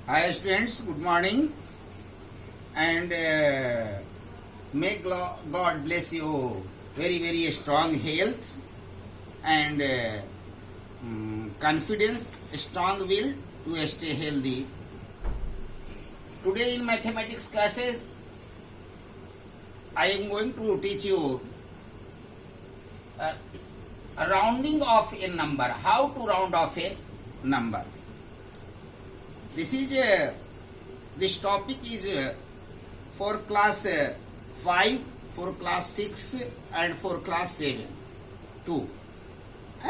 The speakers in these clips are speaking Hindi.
Hi students, good morning, and may God bless you very strong health and confidence, strong will to stay healthy. Today in mathematics classes, I am going to teach you a rounding of a number, how to round off a number. This topic is for class 5, for class 6 and for class 7 too.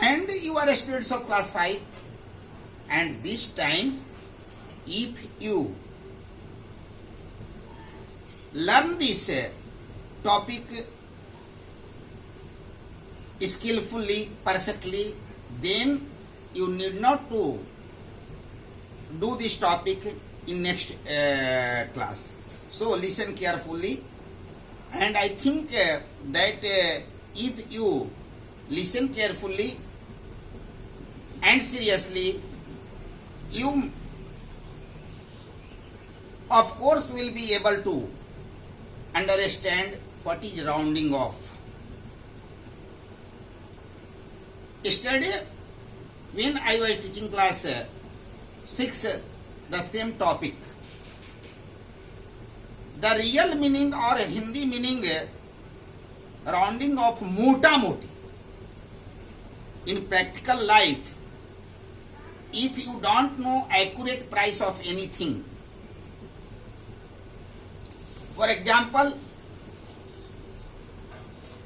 And you are students of class 5, and this time if you learn this topic skillfully, perfectly, then you need not to do this topic in next class. So listen carefully, and I think that if you listen carefully and seriously, you of course will be able to understand what is rounding off. Yesterday when I was teaching class 6, the same topic, the real meaning or Hindi meaning rounding off mota moti. In practical life, if you don't know accurate price of anything, for example,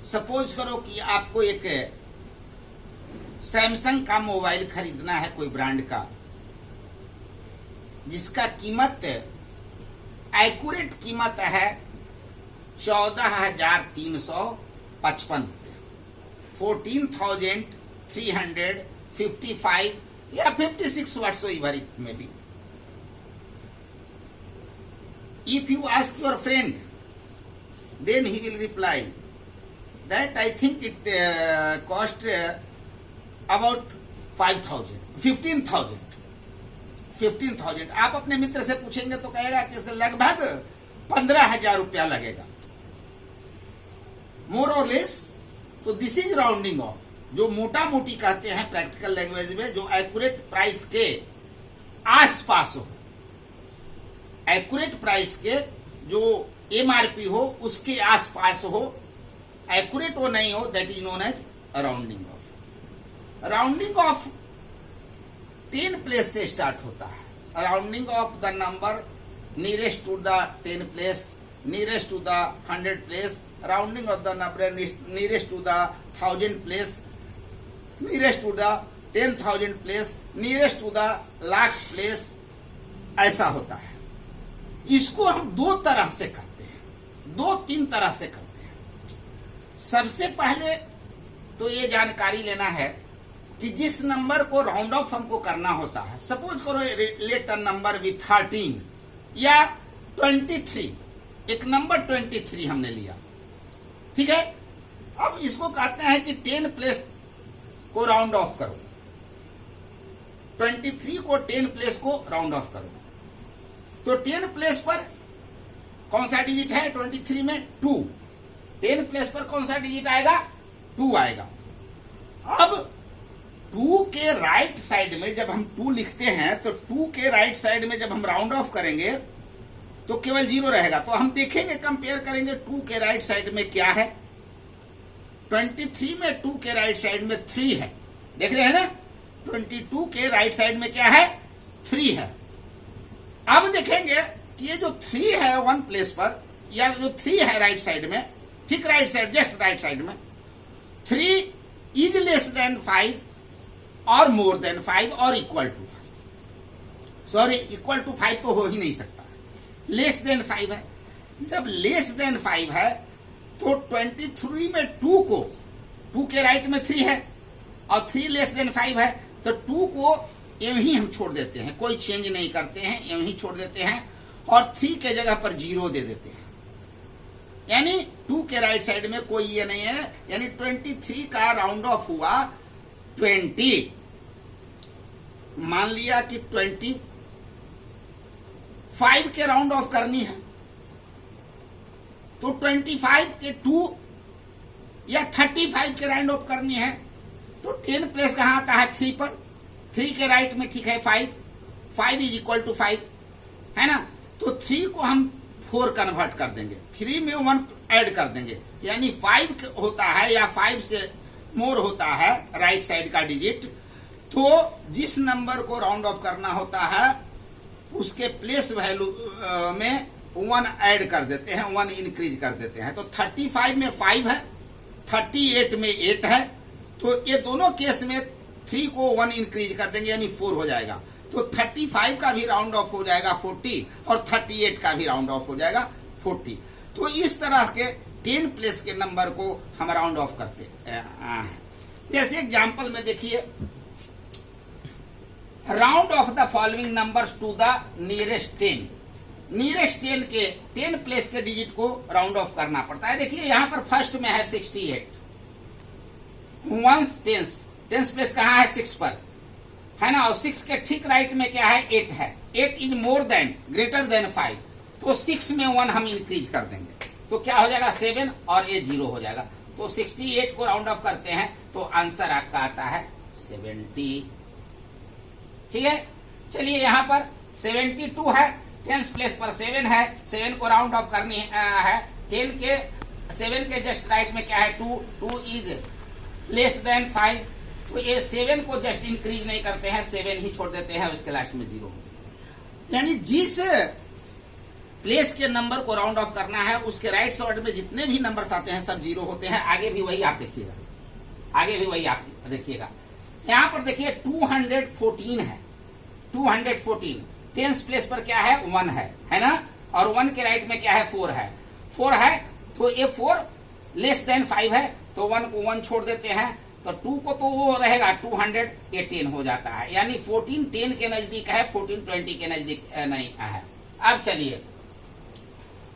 suppose करो कि आपको एक सैमसंग का मोबाइल खरीदना है, कोई ब्रांड का, जिसका कीमत एक्यूरेट कीमत है 14,355 रुपये, 14,355 या 56 whatsoever it may be. If you ask your friend, then he will reply that I think it cost about 15,000. आप अपने मित्र से पूछेंगे तो कहेगा कि लगभग 15,000 रुपया लगेगा, मोर और लेस. तो दिस इज राउंडिंग ऑफ, जो मोटा मोटी कहते हैं प्रैक्टिकल लैंग्वेज में, जो एक्यूरेट प्राइस के आसपास हो, एक्यूरेट प्राइस के जो एमआरपी हो उसके आसपास हो, एक्यूरेट हो नहीं हो, that is known as rounding off. Rounding off 10 place से स्टार्ट होता है. Rounding off the number nearest to the 10 place, nearest to the 100 place, rounding off the number nearest to the 1000 place, nearest to the 10,000 place, nearest to the lakhs place, ऐसा होता है. इसको हम 2 तरह से करते हैं, 2-3 तरह से करते हैं. सबसे पहले तो ये जानकारी लेना है कि जिस नंबर को राउंड ऑफ हमको करना होता है, सपोज करो लेट अ नंबर विथ 13 या 23, एक नंबर 23 हमने लिया, ठीक है. अब इसको कहते हैं कि 10 प्लेस को राउंड ऑफ करो, 23 को 10 प्लेस को राउंड ऑफ करो. तो 10 प्लेस पर कौन सा डिजिट है 23 में? 2. 10 प्लेस पर कौन सा डिजिट आएगा? 2 आएगा. अब 2 के राइट साइड में जब हम 2 लिखते हैं, तो 2 के राइट साइड में जब हम राउंड ऑफ करेंगे तो केवल 0 रहेगा. तो हम देखेंगे, कंपेयर करेंगे 2 के राइट साइड में क्या है. 23 में 2 के राइट साइड में 3 है, देख रहे हैं ना. 22 के राइट साइड में क्या है? 3 है. अब देखेंगे कि ये जो 3 है 1 प्लेस पर, या जो 3 है राइट साइड में, ठीक right side, just right side में, 3 इज लेस देन 5 और मोर देन 5 और equal to 5. Sorry, equal to 5 तो हो ही नहीं सकता, लेस देन 5 है. जब लेस देन 5 है तो 23 में 2 को, 2 के राइट में 3 है और 3 लेस देन 5 है, तो 2 को यूं ही हम छोड़ देते हैं, कोई चेंज नहीं करते हैं, यूं ही छोड़ देते हैं और 3 के जगह पर 0 दे देते हैं. यानी 2 के राइट साइड में कोई ये नहीं है, यानी 23 का राउंड ऑफ हुआ 20. मान लिया कि 20 5 के राउंड ऑफ करनी है तो 25 के 2 या 35 के राउंड ऑफ करनी है तो 10 प्लेस कहां आता है 3 पर, 3 के राइट में ठीक है 5 इज इक्वल टू 5 है ना। तो 3 को हम 4 कन्वर्ट कर देंगे, 3 में 1 ऐड कर देंगे, यानी 5 होता है या 5 से मोर होता है राइट साइड का डिजिट। तो जिस नंबर को राउंड ऑफ करना होता है उसके प्लेस वैल्यू में 1 ऐड कर देते हैं, 1 इंक्रीज कर देते हैं। तो 35 में 5 है, 38 में 8 है, तो ये दोनों केस में 3 को 1 इंक्रीज कर देंगे यानी 4 हो जाएगा। तो 35 का भी राउंड ऑफ हो जाएगा 40 और 38 का भी राउंड ऑफ हो जाएगा 40। तो इस तरह के 10 प्लेस के नंबर को हम राउंड ऑफ करते हैं। जैसे एग्जांपल में देखिए, round off the following numbers to the nearest 10। Nearest 10 के 10 प्लेस के डिजिट को राउंड ऑफ करना पड़ता है। देखिए यहां पर फर्स्ट में है 68, वंस टेंस प्लेस कहां है 6 पर है ना, और 6 के ठीक राइट में क्या है 8 है। 8 is more than greater than 5, तो 6 में 1 हम इंक्रीज कर देंगे तो क्या हो जाएगा 7 और ये 0 हो जाएगा। तो 68 को राउंड ऑफ करते हैं तो आंसर आपका आता है 70। ठीक है, चलिए यहां पर 72 है, 10 प्लेस पर 7 है, 7 को राउंड ऑफ करनी है। 10 के 7 के जस्ट राइट में क्या है 2 इज लेस देन 5, तो ये 7 को जस्ट इंक्रीज नहीं करते हैं, 7 ही छोड़ देते हैं, उसके लास्ट में 0 हो जाता है। यानी जिस प्लेस के नंबर को राउंड ऑफ करना है उसके राइट साइड में जितने भी नंबर्स आते हैं सब 0 होते हैं। आगे भी वही आप देखिएगा, आगे भी वही आप देखिएगा। यहां पर देखिए 214 है, 214 10 प्लेस पर क्या है 1 है ना, और 1 के राइट में क्या है 4 है, 4 है तो ये 4 लेस देन 5 है, तो 1 को 1 छोड़ देते हैं, तो 2 को तो वो रहेगा 218 हो जाता है। यानी 14 10 के नजदीक है, 14 20 के नजदीक नहीं है। अब चलिए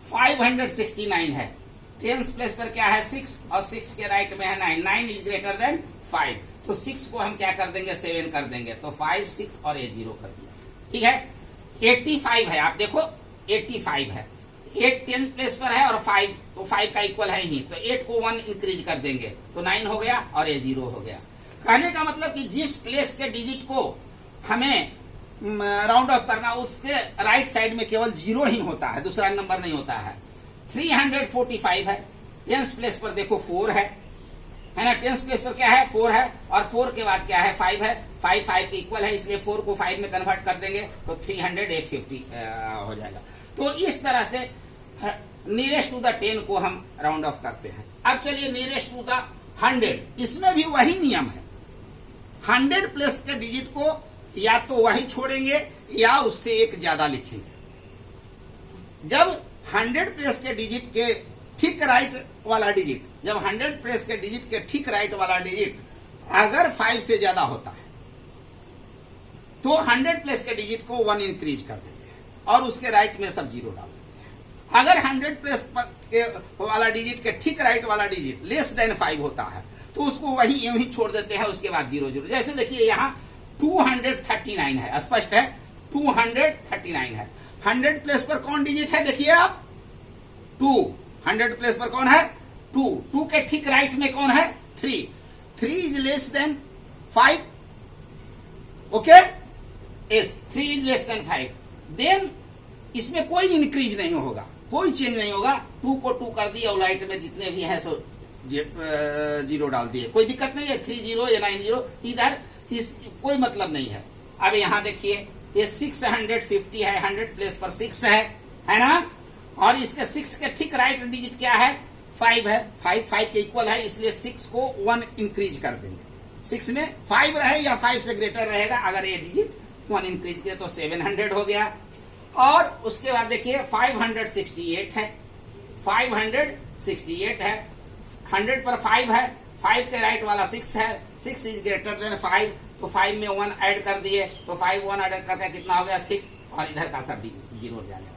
569 है, 10 प्लेस पर क्या है 6 और 6 के राइट में है 9, 9 इज ग्रेटर देन 5, तो 6 को हम क्या कर देंगे 7 कर देंगे, तो 5 6 और ये 0 कर दिया। ठीक है, 85 है, आप देखो 85 है, 8 10 प्लेस पर है और 5, तो 5 का इक्वल है ही, तो 8 को 1 इंक्रीज कर देंगे तो 9 हो गया और ये 0 हो गया। कहने का मतलब कि जिस प्लेस के डिजिट को हमें राउंड ऑफ करना उसके राइट साइड में केवल 0 ही होता है, दूसरा नंबर नहीं होता है। 345 है, 10 प्लेस पर देखो 4 है ना, 10 प्लेस पर क्या है 4 है और 4 के बाद क्या है 5 है, 5 5 के इक्वल है, इसलिए 4 को 5 में कन्वर्ट कर देंगे तो 350 हो जाएगा। तो इस तरह से नियरेस्ट टू द 10 को हम राउंड ऑफ करते हैं। अब चलिए नियरेस्ट टू द 100, इसमें भी वही नियम है, 100 प्लेस के डिजिट को या तो वही छोड़ेंगे या उससे एक ज्यादा लिखेंगे। जब 100 प्लेस के डिजिट के ठीक राइट वाला डिजिट, जब 100 प्लेस के डिजिट के ठीक राइट वाला डिजिट अगर 5 से ज्यादा होता है तो 100 प्लेस के डिजिट को 1 इंक्रीज कर देते हैं और उसके राइट में सब 0 डाल देते हैं। अगर 100 प्लेस के वाला डिजिट के ठीक राइट वाला डिजिट लेस देन 5 होता है तो उसको वही यूं ही छोड़ देते हैं, उसके बाद 0 0। जैसे देखिए यहाँ 239 है, स्पष्ट है 239 है। 100 प्लेस पर कौन डिजिट है देखिए आप 2, 100 प्लेस पर कौन है 2, 2 के ठीक राइट में कौन है 3, 3 is less than 5, okay, yes 3 is less than 5, then इसमें कोई इंक्रीज नहीं होगा, कोई चेंज नहीं होगा। 2 को 2 कर दिया और राइट में जितने भी है सो 0 डाल दिए, कोई दिक्कत नहीं है, 30 या 90 इधर कोई मतलब नहीं है। अब यहां देखिए ये 650 है, 100 प्लेस पर 6 है ना, और इसके 6 के ठीक राइट डिजिट क्या है 5 है, 5 5 के इक्वल है, इसलिए 6 को 1 इंक्रीज कर देंगे। 6 में 5 रहे या 5 से ग्रेटर रहेगा, अगर ये डिजिट 1 इंक्रीज किया तो 700 हो गया। और उसके बाद देखिए 568 है, 568 है, 100 पर 5 है, 5 के राइट वाला 6 है, 6 इज ग्रेटर देन 5, तो 5 में 1 ऐड कर दिए तो 5 1 ऐड करके कितना हो गया 6, और इधर का सब 0 हो जाएगा।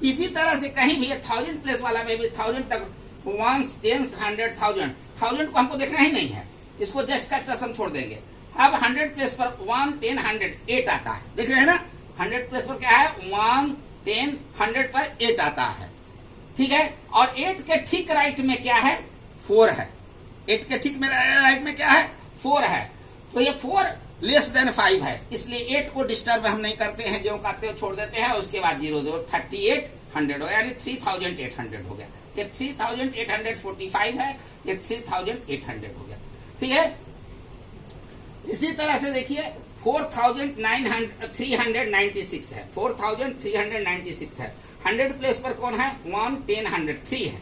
इसी तरह से कहीं भी 1000 प्लेस वाला में भी 1000 तक 1 10 100 1000 को हमको देखना ही नहीं है, इसको जस्ट का हम छोड़ देंगे। अब 100 प्लेस पर 1 10 100 8 आता है, देख रहे हैं ना, 100 प्लेस पर क्या है 1, 10, 100 पर 8 आता है, ठीक है। और 8 के ठीक राइट में क्या है 4 है, 8 के ठीक में राइट में क्या है 4 है। तो ये 4 लेस देन 5 है, इसलिए 8 को डिस्टर्ब हम नहीं करते हैं, जो कहते हो छोड़ देते हैं, उसके बाद 0 दो 3800 हो गया, यानी 3800 हो गया। ये 3845 है, ये 3800 हो गया, ठीक है। इसी तरह से देखिए 4396 है, 4396 है। 100 प्लेस पर कौन है 1, 10, 100 3 है,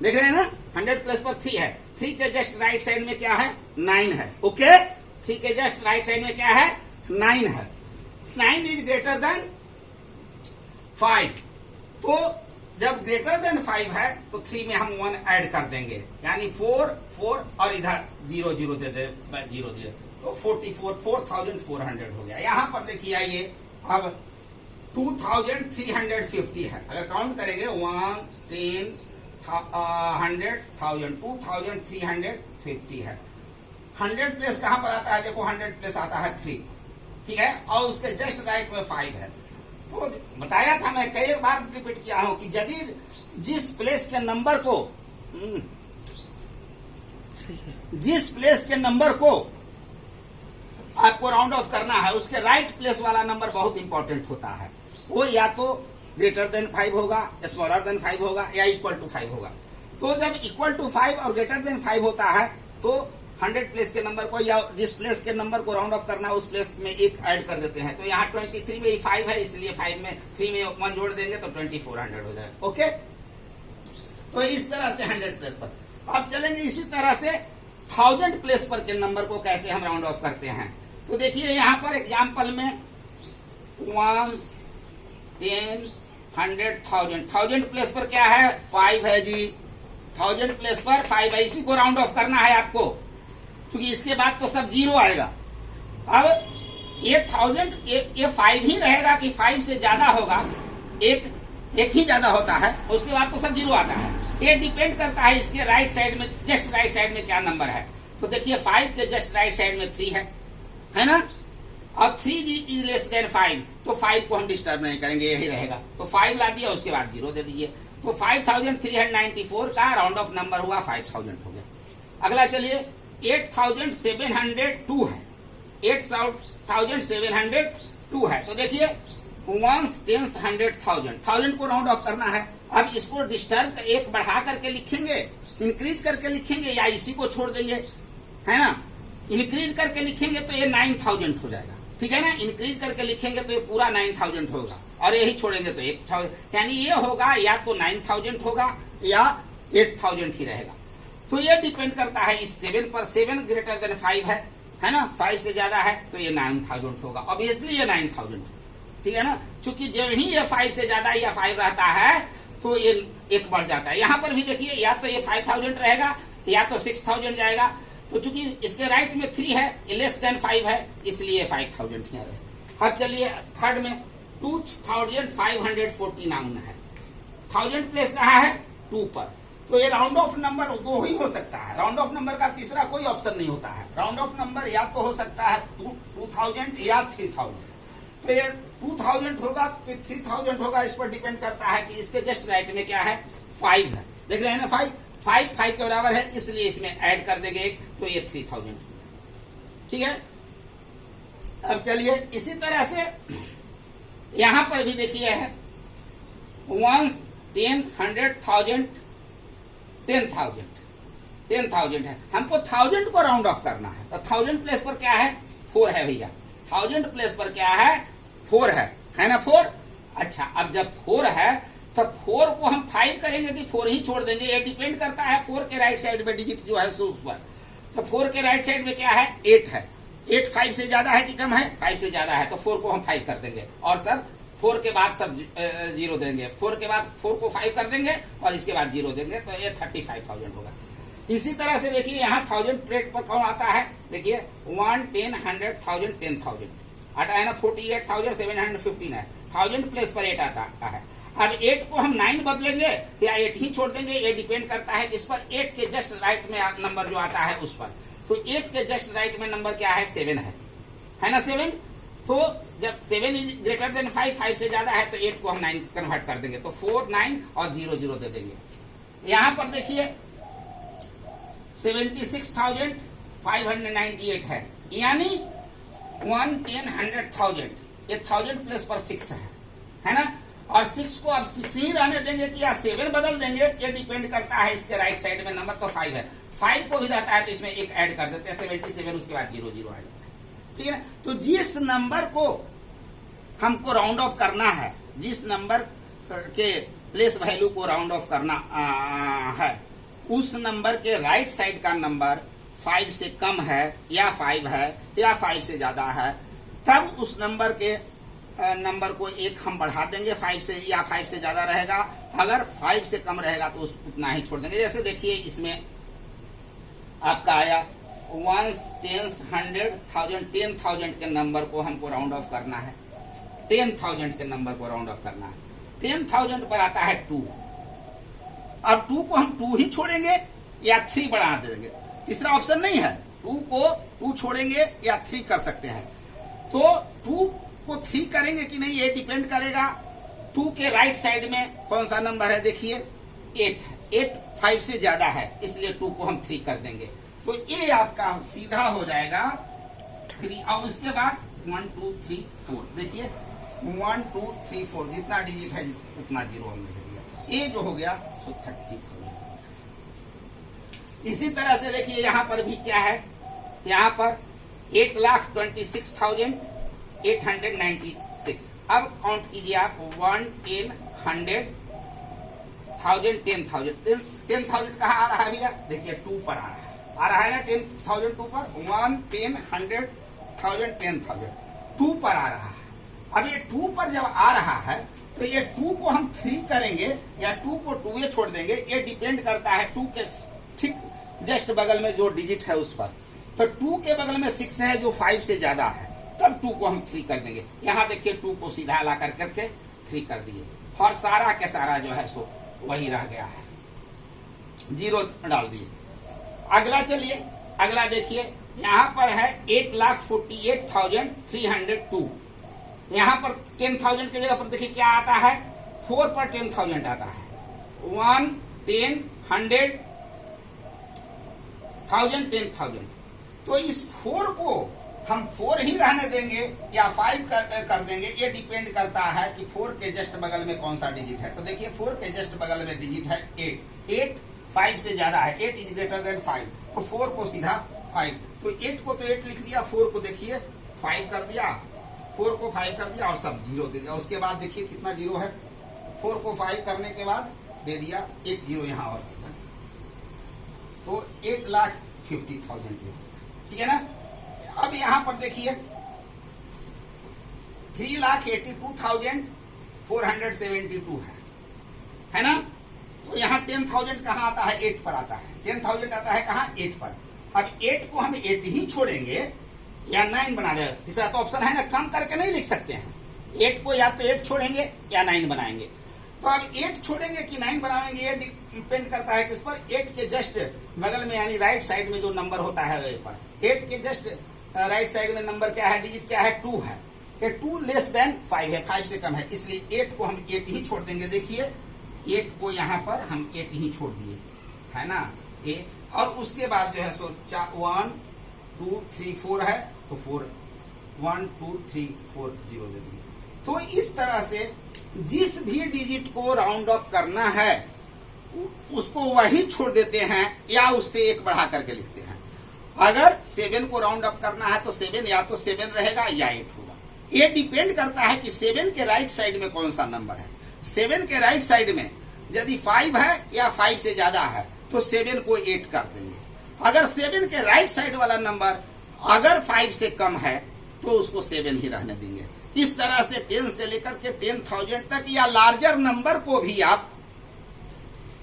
देख रहे हैं ना। 100 प्लेस पर 3 है, 3 के जस्ट राइट साइड में क्या है 9 है, ओके। 3 के जस्ट राइट साइड में क्या है 9 है। 9 इज ग्रेटर देन 5, तो जब ग्रेटर देन 5 है तो 3 में हम 1 ऐड कर देंगे, यानी 4, 4 और इधर 0, 0 दे दे 0 दे, तो 4400 हो गया। यहां पर देखिए आइए अब 2350 है, अगर काउंट करेंगे 1, 10, 100, 1000, 2350 है। 100 प्लेस कहां पर आता है, देखो 100 प्लेस आता है 3, ठीक है, और उसके जस्ट राइट में 5 है। तो बताया था मैं, कई बार रिपीट किया हूं कि यदि जिस प्लेस के नंबर को आपको राउंड ऑफ करना है, उसके राइट प्लेस वाला नंबर बहुत इंपॉर्टेंट होता है। वो या तो ग्रेटर देन 5 होगा, स्मॉलर देन 5 होगा, या इक्वल टू 5 होगा। तो जब इक्वल टू 5 और ग्रेटर देन 5 होता है तो 100 प्लेस के नंबर को या जिस प्लेस के नंबर को राउंड ऑफ करना है उस प्लेस में 1 ऐड कर देते हैं। तो यहाँ 23 में 5 है, इसलिए 5 में 3 में 1 जोड़ देंगे तो 2400 हो जाएगा, ओके। तो इस तरह से 100 प्लेस पर। अब चलेंगे इसी तरह से 1000 प्लेस पर के नंबर को कैसे हम राउंड ऑफ करते हैं। तो देखिए यहाँ पर एग्जाम्पल में 1, 10, 100, 1000 प्लेस पर क्या है 5 है जी, 1000 प्लेस पर 5 है, इसी को राउंड ऑफ करना है आपको, क्योंकि इसके बाद तो सब 0 आएगा। अब ये 1000 ये 5 ही रहेगा कि 5 से ज्यादा होगा, एक ही ज्यादा होता है, उसके बाद तो सब 0 आता है। ये डिपेंड करता है इसके राइट साइड में, जस्ट राइट साइड में क्या नंबर है। तो देखिए 5 के जस्ट राइट साइड में 3 है ना। अब 3 इज लेस देन 5, तो 5 को हम डिस्टर्ब नहीं करेंगे, यही रहेगा। तो 5 ला दिया, उसके बाद 0 दे दीजिए, तो 5394 का राउंड ऑफ नंबर हुआ 5000 हो गया। अगला चलिए 8702 है, 8702 है। तो देखिए 1, 10, 100, 1000 को राउंड ऑफ करना है। अब इसको डिस्टर्ब एक बढ़ा करके लिखेंगे, इंक्रीज करके लिखेंगे, या इसी को छोड़ देंगे, है ना। इंक्रीज करके लिखेंगे तो ये 9000 हो जाएगा, ठीक है ना। इंक्रीज करके लिखेंगे तो ये पूरा 9000 होगा, और यही छोड़ेंगे तो 1000, यानी ये होगा या तो 9000 होगा या 8000 ही रहेगा। तो ये डिपेंड करता है इस 7 पर। 7 ग्रेटर देन 5 है ना, 5 से ज्यादा है तो ये 9000 होगा, ऑब्वियसली ये 9000, ठीक है ना। चूंकि जब ही ये 5 से ज्यादा या 5 रहता है तो ये 1 बढ़ जाता है। यहां पर भी देखिए या तो ये 5000 रहेगा या तो 6000 जाएगा। तो चूंकि इसके राइट में 3 है, लेस देन 5 है, इसलिए 5000 ही रहेगा। अब चलिए थर्ड में 2549 है, 1000 प्लेस कहाँ है 2 पर। तो ये राउंड ऑफ नंबर 2 ही हो सकता है, राउंड ऑफ नंबर का तीसरा कोई ऑप्शन नहीं होता है। राउंड ऑफ नंबर या तो हो सकता है 2000 या 3000। तो ये 2000 होगा तो 3000 होगा, इस पर डिपेंड करता है कि इसके जस्ट राइट में क्या है 5 है, देख रहे हैं ना। 5 के बराबर है, इसलिए इसमें ऐड कर देंगे 1, तो ये 3000, ठीक है। अब चलिए इसी तरह से यहां पर भी देखिए है 1, 10, 100, 1000, 10,000 है। हमको 1000 को राउंड ऑफ करना है, तो 1000 प्लेस पर क्या है 4 है भैया, 1000 प्लेस पर क्या है 4 है ना 4। अच्छा, अब जब 4 है तो 4 को हम 5 करेंगे कि 4 ही छोड़ देंगे, ये डिपेंड करता है 4 के राइट साइड में डिजिट जो है सो उस पर। तो 4 के राइट साइड में क्या है 8 है, 8 5 से ज्यादा है कि कम है 5 से ज्यादा है, तो 4 को हम 5 कर देंगे, और सब 4 के बाद सब 0 देंगे, 4 के बाद 4 को 5 कर देंगे और इसके बाद 0 देंगे, तो ये 35,000 होगा। इसी तरह से देखिए यहाँ 1000 प्लेट पर कौन आता है, देखिए 1, 10, 100, 1000, 10,000 आता है ना, 48,715 है। 1000 प्लेस पर 8 आता है। अब 8 को हम 9 बदलेंगे या 8 ही छोड़ देंगे, ये डिपेंड करता है किस पर, 8 के जस्ट राइट में नंबर जो आता है उस पर। तो 8 के जस्ट राइट में नंबर क्या है 7 है ना 7। तो जब 7 इज ग्रेटर देन 5, 5 से ज्यादा है तो 8 को हम 9 कन्वर्ट कर देंगे, तो 4, 9 और 0, 0 दे देंगे। यहां पर देखिए 76,598 है, यानी 1, 10, 100,000, ये 1000 प्लेस पर 6 है ना। और 6 को अब 6 ही रहने देंगे कि या 7 बदल देंगे, ये डिपेंड करता है इसके राइट साइड में नंबर तो 5 है, 5 को भी रहता है तो इसमें एक ऐड कर देते हैं 77, उसके बाद 0, 0 आ जाता है, ठीक है ना। तो जिस नंबर को हमको राउंड ऑफ करना है, जिस नंबर के प्लेस वैल्यू को राउंड ऑफ करना है, उस नंबर के राइट साइड का नंबर 5 से कम है या 5 है या 5 से ज्यादा है, तब उस नंबर के नंबर को एक हम बढ़ा देंगे 5 से, या 5 से ज्यादा रहेगा, अगर 5 से कम रहेगा तो उतना ही छोड़ देंगे। जैसे देखिए इसमें आपका आया 1, 10, 100,000, 10,000 के नंबर को हमको राउंड ऑफ करना है, 10,000 के नंबर को राउंड ऑफ करना है, 10,000 पर आता है 2। अब 2 को हम 2 ही छोड़ेंगे या 3 बढ़ा देंगे, तीसरा ऑप्शन नहीं है। 2 को 2 छोड़ेंगे या 3 कर सकते हैं, तो 2 को 3 करेंगे कि नहीं ये डिपेंड करेगा 2 के राइट साइड में कौन सा नंबर है, देखिए 8 है, 8 5 से ज्यादा है, इसलिए 2 को हम 3 कर देंगे, तो ये आपका सीधा हो जाएगा 3। और उसके बाद 1, 2, 3, 4, देखिए 1, 2, 3, 4 जितना डिजिट है उतना 0 हमने दे दिया, ये जो हो गया सो 30,000। इसी तरह से देखिए यहां पर भी क्या है, यहां पर 8,26,896। अब काउंट कीजिए आप 1, 10, 100,000, 10,000, 10,000 कहाँ आ रहा है भैया, देखिए 2 पर आ रहा है ना, 10,000 2 पर, 1, 10, 100,000, 10,000 2 पर आ रहा है। अब ये 2 पर जब आ रहा है तो ये 2 को हम 3 करेंगे या 2 को 2 छोड़ देंगे, ये डिपेंड करता है 2 के ठीक जस्ट बगल में जो डिजिट है उस पर। तो 2 के बगल में 6 है जो 5 से ज्यादा है, तब 2 को हम 3 कर देंगे। यहां देखिए 2 को सीधा ला करके 3 कर दिए, और सारा के सारा जो है सो वही रह गया है, 0 डाल दिए। अगला चलिए, अगला देखिए यहां पर है 8,48,302। यहां पर 10,000 की जगह पर देखिए क्या आता है, 4 पर 10,000 आता है, 1, 10, 100,000, 10,000। तो इस 4 को हम 4 ही रहने देंगे या 5 कर देंगे, ये डिपेंड करता है कि 4 के जस्ट बगल में कौन सा डिजिट है। तो देखिए 4 के जस्ट बगल में डिजिट है 8, 8 5 से ज्यादा है, 8 इज ग्रेटर देन 5, तो 4 को सीधा 5, तो 8 को तो 8 लिख दिया, 4 को देखिए 5 कर दिया, 4 को 5 कर दिया और सब 0 दे दिया। उसके बाद देखिए कितना 0 है, 4 को 5 करने के बाद दे दिया एक 0 यहाँ और, तो 8,50,000, ठीक है ना। अब यहां पर देखिए 3,82,472 है ना। तो यहाँ 10,000 कहाँ आता है, 8 पर आता है, 10,000 आता है कहाँ, 8 पर। अब 8 को हम 8 ही छोड़ेंगे या 9 बना देंगे, तीसरा तो ऑप्शन है ना, कम करके नहीं लिख सकते हैं। 8 को या तो 8 छोड़ेंगे या 9 बनाएंगे। तो अब 8 छोड़ेंगे कि 9 बनाएंगे ये डिपेंड करता है किस पर, 8 के जस्ट बगल में यानी राइट साइड में जो नंबर होता है वही पर। 8 के जस्ट राइट साइड में नंबर क्या है, डिजिट क्या है, 2 है, ये 2 लेस देन 5 है, 5 से कम है, इसलिए 8 को हम 8 ही छोड़ देंगे। देखिए 8 को यहाँ पर हम 8 ही छोड़ दिए, है ना, 8। और उसके बाद जो है सो 1, 2, 3, 4 है, तो 4, 1, 2, 3, 4 0 दे दिए। तो इस तरह से जिस भी डिजिट को राउंड ऑफ करना है उसको वही छोड़ देते हैं या उससे एक बढ़ा करके लिखते हैं। अगर 7 को राउंड अप करना है तो 7 या तो 7 रहेगा या 8 होगा। ये डिपेंड करता है कि 7 के राइट साइड में कौन सा नंबर है। 7 के राइट साइड में यदि 5 है या 5 से ज्यादा है तो 7 को 8 कर देंगे। अगर 7 के राइट साइड वाला नंबर अगर 5 से कम है तो उसको 7 ही रहने देंगे। इस तरह से 10 से लेकर के 10,000 तक या लार्जर नंबर को भी आप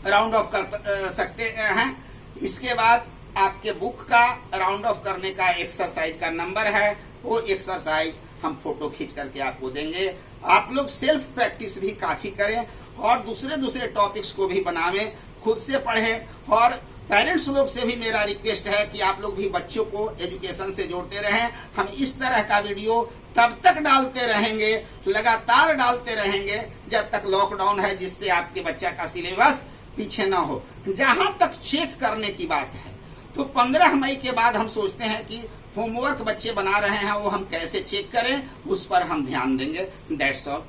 राउंड ऑफ कर सकते हैं। इसके बाद आपके बुक का राउंड ऑफ करने का एक्सरसाइज का नंबर है, वो एक्सरसाइज हम फोटो खींच करके आपको देंगे। आप लोग सेल्फ प्रैक्टिस भी काफी करें और दूसरे टॉपिक्स को भी बनावें, खुद से पढ़ें और पेरेंट्स लोग से भी मेरा रिक्वेस्ट है कि आप लोग भी बच्चों को एजुकेशन से जोड़ते रहें। हम इस तरह का वीडियो तब तक डालते रहेंगे, लगातार डालते रहेंगे जब तक लॉकडाउन है, जिससे आपके बच्चा का सिलेबस पीछे ना हो। जहां तक चेक करने की बात है तो 15 मई के बाद हम सोचते हैं कि होमवर्क बच्चे बना रहे हैं वो हम कैसे चेक करें, उस पर हम ध्यान देंगे। That's all.